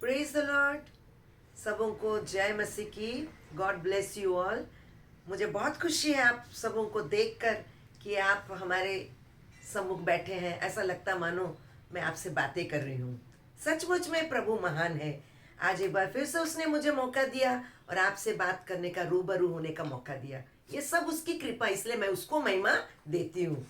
Praise the Lord. सबों को जय मसीह की। God bless you all. मुझे बहुत खुशी है आप सबों को देखकर कि आप हमारे सम्मुख बैठे हैं। ऐसा लगता मानो मैं आपसे बातें कर रही हूँ। सचमुच में प्रभु महान है। आज एक बार फिर से उसने मुझे मौका दिया और आपसे बात करने का, रूबरू होने का मौका दिया। ये सब उसकी कृपा, इसलिए मैं उसको महिमा देती हूँ।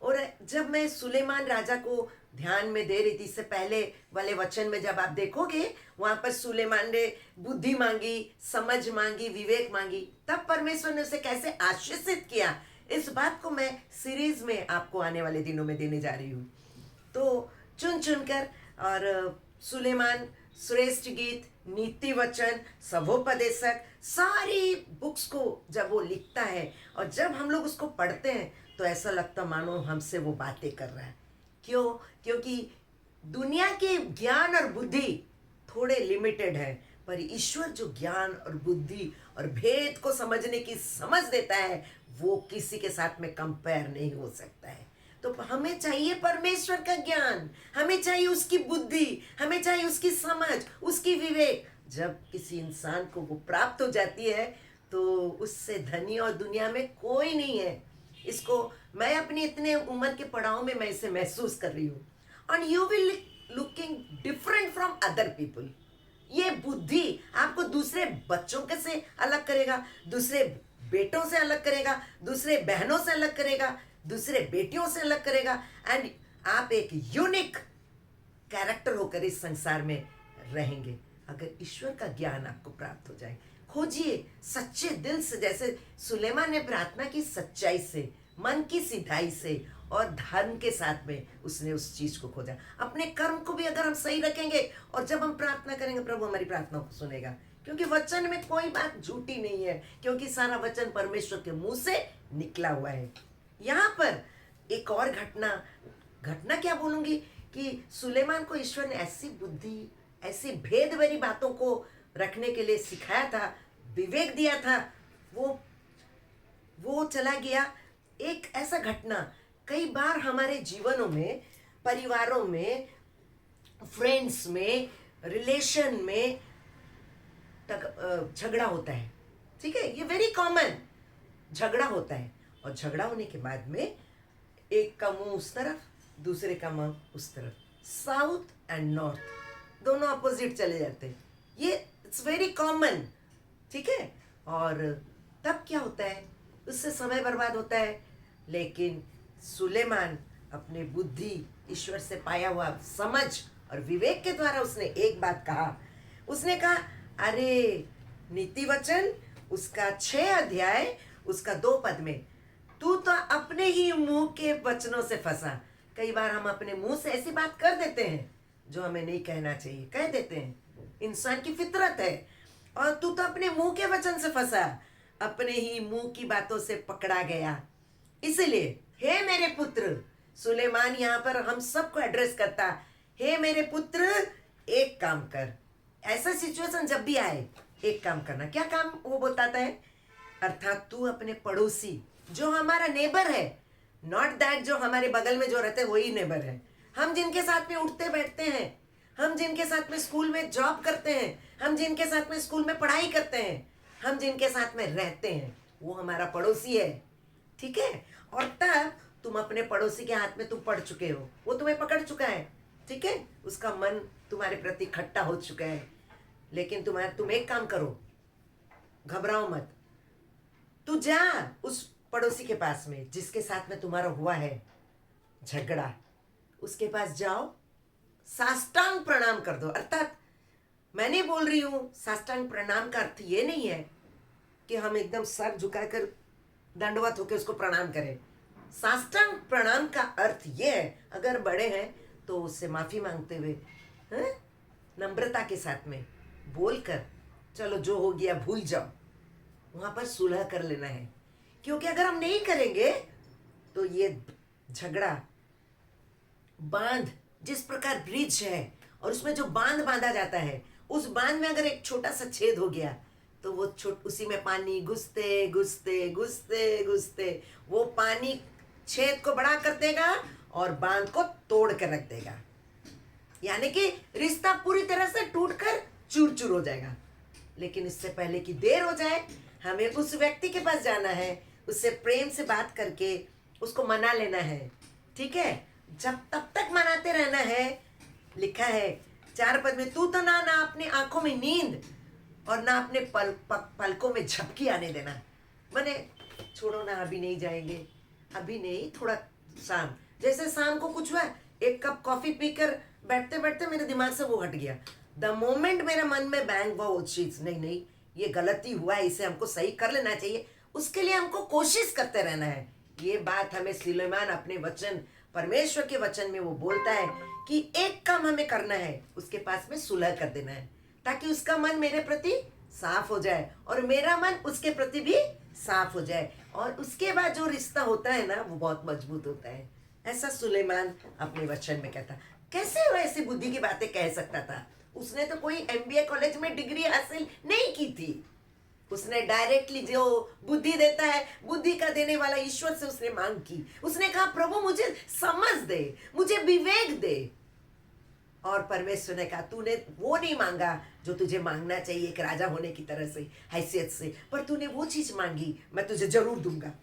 और जब मैं सुलेमान राजा को ध्यान में दे रही थी, इससे पहले वाले वचन में जब आप देखोगे, वहां पर सुलेमान ने बुद्धि मांगी, समझ मांगी, विवेक मांगी, तब परमेश्वर ने उसे कैसे आशीषित किया, इस बात को मैं सीरीज में आपको आने वाले दिनों में देने जा रही हूँ। तो चुन चुनकर, और सुलेमान श्रेष्ठ गीत, नीति वचन, सभोपदेशक, सारी बुक्स को जब वो लिखता है और जब हम लोग उसको पढ़ते हैं तो ऐसा लगता मानो हमसे वो बातें कर रहा है। क्यों? क्योंकि दुनिया के ज्ञान और बुद्धि थोड़े लिमिटेड है, पर ईश्वर जो ज्ञान और बुद्धि और भेद को समझने की समझ देता है, वो किसी के साथ में कंपेयर नहीं हो सकता है। तो हमें चाहिए परमेश्वर का ज्ञान, हमें चाहिए उसकी बुद्धि, हमें चाहिए उसकी समझ, उसकी विवेक। जब किसी इंसान को वो प्राप्त हो जाती है तो उससे धनी और दुनिया में कोई नहीं है। इसको मैं अपनी इतने उम्र के पड़ाव में मैं इसे महसूस कर रही हूँ। And you will looking different from other people. ये बुद्धि आपको दूसरे बच्चों के से अलग करेगा, दूसरे बेटों से अलग करेगा, दूसरे बहनों से अलग करेगा, दूसरे बेटियों से अलग करेगा। एंड आप एक यूनिक कैरेक्टर होकर इस संसार में रहेंगे अगर ईश्वर का ज्ञान आपको प्राप्त हो जाए। खोजिए सच्चे दिल से, जैसे सुलेमान ने प्रार्थना की, सच्चाई से, मन की सिधाई से और धर्म के साथ में उसने उस चीज को खोजा। अपने कर्म को भी अगर हम सही रखेंगे और जब हम प्रार्थना करेंगे, प्रभु हमारी प्रार्थना को सुनेगा। क्योंकि वचन में कोई बात झूठी नहीं है, क्योंकि सारा वचन परमेश्वर के मुंह से निकला हुआ है। यहाँ पर एक और घटना क्या बोलूंगी कि सुलेमान को ईश्वर ने ऐसी बुद्धि, ऐसी भेद भरी बातों को रखने के लिए सिखाया था, विवेक दिया था। वो चला गया। एक ऐसा घटना, कई बार हमारे जीवनों में, परिवारों में, फ्रेंड्स में, रिलेशन में झगड़ा होता है। ठीक है, ये वेरी कॉमन। झगड़ा होता है और झगड़ा होने के बाद में एक का मुंह उस तरफ, दूसरे का मुंह उस तरफ, साउथ एंड नॉर्थ दोनों अपोजिट चले जाते हैं। ये इट्स वेरी कॉमन। ठीक है, और तब क्या होता है, उससे समय बर्बाद होता है। लेकिन सुलेमान अपनी बुद्धि, ईश्वर से पाया हुआ समझ और विवेक के द्वारा उसने एक बात कहा। उसने कहा, अरे नीति वचन उसका 6 अध्याय उसका 2 पद में, तू तो अपने ही मुंह के वचनों से फंसा। कई बार हम अपने मुंह से ऐसी बात कर देते हैं जो हमें नहीं कहना चाहिए, कह देते हैं, इंसान की फितरत है। और तू तो अपने मुंह के वचन से फंसा, अपने ही मुंह की बातों से पकड़ा गया। इसलिए हे मेरे पुत्र, सुलेमान यहाँ पर हम सबको एड्रेस करता, हे मेरे पुत्र, एक काम कर। ऐसा सिचुएशन जब भी आए, एक काम करना। क्या काम वो बताता है? अर्थात तू अपने पड़ोसी, जो हमारा नेबर है, नॉट दैट जो हमारे बगल में जो रहते हैं वही नेबर है, हम जिनके साथ में उठते बैठते हैं, हम जिनके साथ में स्कूल में जॉब करते हैं, हम जिनके साथ में स्कूल में पढ़ाई करते हैं, हम जिनके साथ में रहते हैं, वो हमारा पड़ोसी है। ठीक है, और तब तुम अपने पड़ोसी के हाथ में तुम पड़ चुके हो, वो तुम्हें पकड़ चुका है। ठीक है, उसका मन तुम्हारे प्रति खट्टा हो चुका है। लेकिन तुम एक काम करो, घबराओ मत। तू जा उस पड़ोसी के पास में जिसके साथ में तुम्हारा हुआ है झगड़ा, उसके पास जाओ, साष्टांग प्रणाम कर दो। अर्थात मैं नहीं बोल रही हूं, साष्टांग प्रणाम का अर्थ ये नहीं है कि हम एकदम सर झुकाकर दंडवत होकर उसको प्रणाम करें। साष्टांग प्रणाम का अर्थ ये है, अगर बड़े हैं तो उससे माफी मांगते हुए, नम्रता के साथ में बोलकर, चलो जो हो गया भूल जाओ, वहां पर सुलह कर लेना है। क्योंकि अगर हम नहीं करेंगे तो ये झगड़ा, बांध, जिस प्रकार ब्रिज है और उसमें जो बांध बांधा जाता है, उस बांध में अगर एक छोटा सा छेद हो गया तो वो उसी में पानी घुसते घुसते घुसते घुसते वो पानी छेद को बड़ा कर देगा और बांध को तोड़ कर रख देगा। यानी कि रिश्ता पूरी तरह से टूटकर शुरू हो जाएगा। लेकिन इससे पहले कि देर हो जाए, हमें उस व्यक्ति के पास जाना है, उससे प्रेम से बात करके उसको मना लेना है। ठीक है, जब तब तक मनाते रहना है। लिखा है 4 पद में, तू तो ना अपने आंखों में नींद और ना अपने पलकों में झपकी आने देना। मैंने छोड़ो ना, अभी नहीं जाएंगे, अभी नहीं, थोड़ा शाम, जैसे शाम को कुछ हुआ, 1 कप कॉफी पीकर बैठते बैठते मेरे दिमाग से वो हट गया। द मोमेंट मेरे मन में बैंग हुआ वो चीज, नहीं ये गलती हुआ है, इसे हमको सही कर लेना चाहिए, उसके लिए हमको कोशिश करते रहना है। ये बात हमें सुलेमान अपने वचन, परमेश्वर के वचन में वो बोलता है कि एक काम हमें करना है, उसके पास में सुलह कर देना है, ताकि उसका मन मेरे प्रति साफ हो जाए और मेरा मन उसके प्रति भी साफ हो जाए, और उसके बाद जो रिश्ता होता है ना, वो बहुत मजबूत होता है। ऐसा सुलेमान अपने वचन में कहता। कैसे वो ऐसी बुद्धि की बातें कह सकता था? उसने तो कोई MBA कॉलेज में डिग्री हासिल नहीं की थी। उसने डायरेक्टली जो बुद्धि देता है, बुद्धि का देने वाला ईश्वर से उसने मांग की। उसने कहा, प्रभु मुझे समझ दे, मुझे विवेक दे। और परमेश्वर ने कहा, तूने वो नहीं मांगा जो तुझे मांगना चाहिए एक राजा होने की तरह से, हैसियत से, पर तूने वो चीज मांगी, मैं तुझे जरूर दूंगा।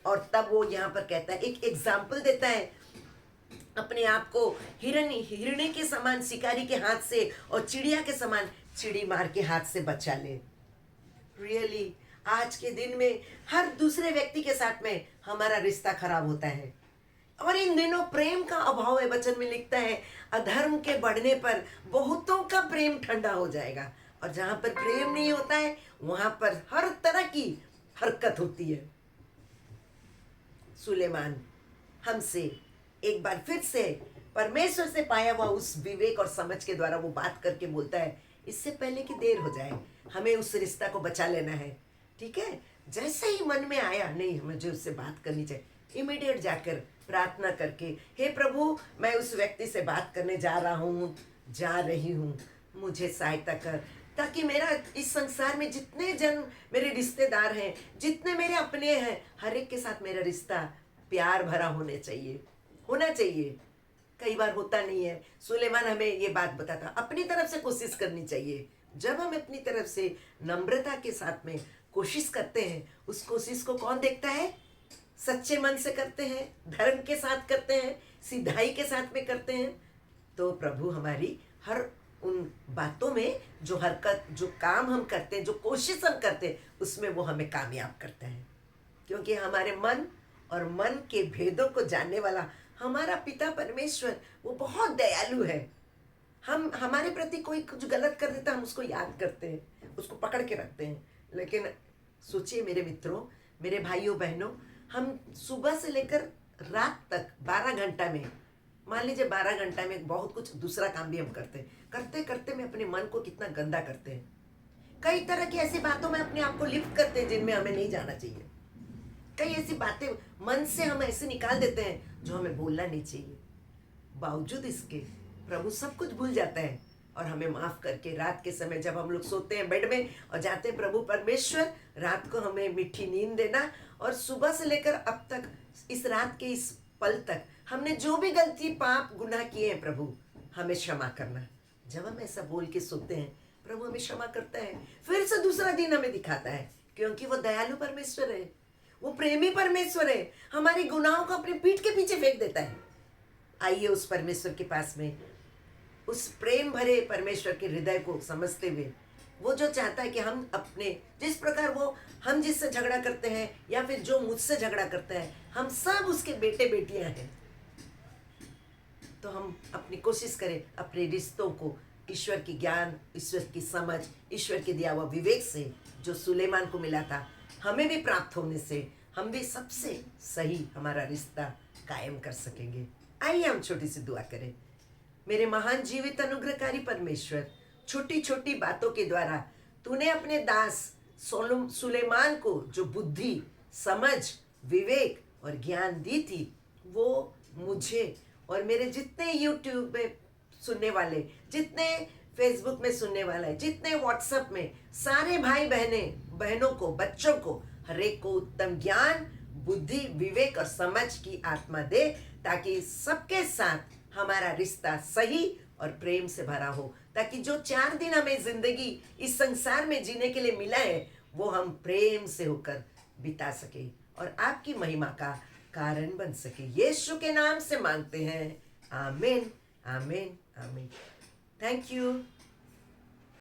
और तब वो यहाँ पर कहता है, एक एग्जाम्पल देता है, अपने आप को हिरणे के समान शिकारी के हाथ से और चिड़िया के समान चिड़ी मार के हाथ से बचा ले। रियली आज के दिन में हर दूसरे व्यक्ति के साथ में हमारा रिश्ता खराब होता है, और इन दिनों प्रेम का अभाव है। वचन में लिखता है, अधर्म के बढ़ने पर बहुतों का प्रेम ठंडा हो जाएगा, और जहां पर प्रेम नहीं होता है वहां पर हर तरह की हरकत होती है। सुलेमान हमसे एक बार फिर से परमेश्वर से पाया हुआ उस विवेक और समझ के द्वारा वो बात करके बोलता है, इससे पहले कि देर हो जाए हमें उस रिश्ता को बचा लेना है। ठीक है, जैसे ही मन में आया, नहीं मुझे उससे बात करनी चाहिए, इमीडिएट जाकर प्रार्थना करके, हे प्रभु मैं उस व्यक्ति से बात करने जा रही हूँ, मुझे सहायता कर, ताकि मेरा इस संसार में जितने जन मेरे रिश्तेदार हैं, जितने मेरे अपने हैं, हर एक के साथ मेरा रिश्ता प्यार भरा होना चाहिए। कई बार होता नहीं है। सुलेमान हमें ये बात बताता, अपनी तरफ से कोशिश करनी चाहिए। जब हम अपनी तरफ से नम्रता के साथ में कोशिश करते हैं, उस कोशिश को कौन देखता है? सच्चे मन से करते हैं, धर्म के साथ करते हैं, सिधाई के साथ में करते हैं, तो प्रभु हमारी हर उन बातों में जो हरकत, जो काम हम करते हैं, जो कोशिश हम करते हैं, उसमें वो हमें कामयाब करता है। क्योंकि हमारे मन और मन के भेदों को जानने वाला हमारा पिता परमेश्वर वो बहुत दयालु है। हम हमारे प्रति कोई कुछ गलत कर देता, हम उसको याद करते हैं, उसको पकड़ के रखते हैं। लेकिन सोचिए मेरे मित्रों, मेरे भाइयों बहनों, हम सुबह से लेकर रात तक 12 घंटा में, मान लीजिए 12 घंटा में बहुत कुछ दूसरा काम भी हम करते हैं, करते करते में अपने मन को कितना गंदा करते हैं। कई तरह की ऐसी बातों में अपने आप को लिप्त करते हैं जिनमें हमें नहीं जाना चाहिए। कई ऐसी बातें मन से हम ऐसे निकाल देते हैं जो हमें बोलना नहीं चाहिए। बावजूद इसके प्रभु सब कुछ भूल जाता है और हमें माफ करके रात के समय जब हम लोग सोते हैं बेड में और जाते हैं, प्रभु परमेश्वर रात को हमें मीठी नींद देना, और सुबह से लेकर अब तक इस रात के इस पल तक हमने जो भी गलती पाप गुनाह किए हैं, प्रभु हमें क्षमा करना। जब हम ऐसा बोल के सोते हैं, प्रभु हमें क्षमा करता है, फिर से दूसरा दिन हमें दिखाता है, क्योंकि वो दयालु परमेश्वर है, वो प्रेमी परमेश्वर है, हमारे गुनाहों को अपनी पीठ के पीछे फेंक देता है। आइए उस परमेश्वर के पास में, उस प्रेम भरे परमेश्वर के हृदय को समझते हुए, वो जो चाहता है कि हम अपने, जिस प्रकार वो हम जिससे झगड़ा करते हैं या फिर जो मुझसे झगड़ा करता है, हम सब उसके बेटे बेटियां हैं। तो हम अपनी कोशिश करें अपने रिश्तों को ईश्वर की ज्ञान, ईश्वर की समझ, ईश्वर के दिया हुआ विवेक से, जो सुलेमान को मिला था, हमें भी प्राप्त होने से हम भी सबसे सही हमारा रिश्ता कायम कर सकेंगे। आइए हम छोटी सी दुआ करें। मेरे महान जीवित अनुग्रहकारी परमेश्वर, छोटी छोटी बातों के द्वारा तूने अपने दास सुलेमान को जो बुद्धि, समझ, विवेक और ज्ञान दी थी, वो मुझे और मेरे जितने यूट्यूब में सुनने वाले, जितने फेसबुक में सुनने वाले, जितने व्हाट्सएप में, सारे भाई बहनों को, बच्चों को, हर एक को उत्तम ज्ञान, बुद्धि, विवेक और समझ की आत्मा दे, ताकि सबके साथ हमारा रिश्ता सही और प्रेम से भरा हो, ताकि जो 4 दिन हमें जिंदगी इस संसार में जीने के लिए मिला है वो हम प्रेम से होकर बिता सके और आपकी महिमा का कारण बन सके। यीशु के नाम से मांगते हैं, आमीन, आमीन, आमीन। Thank you.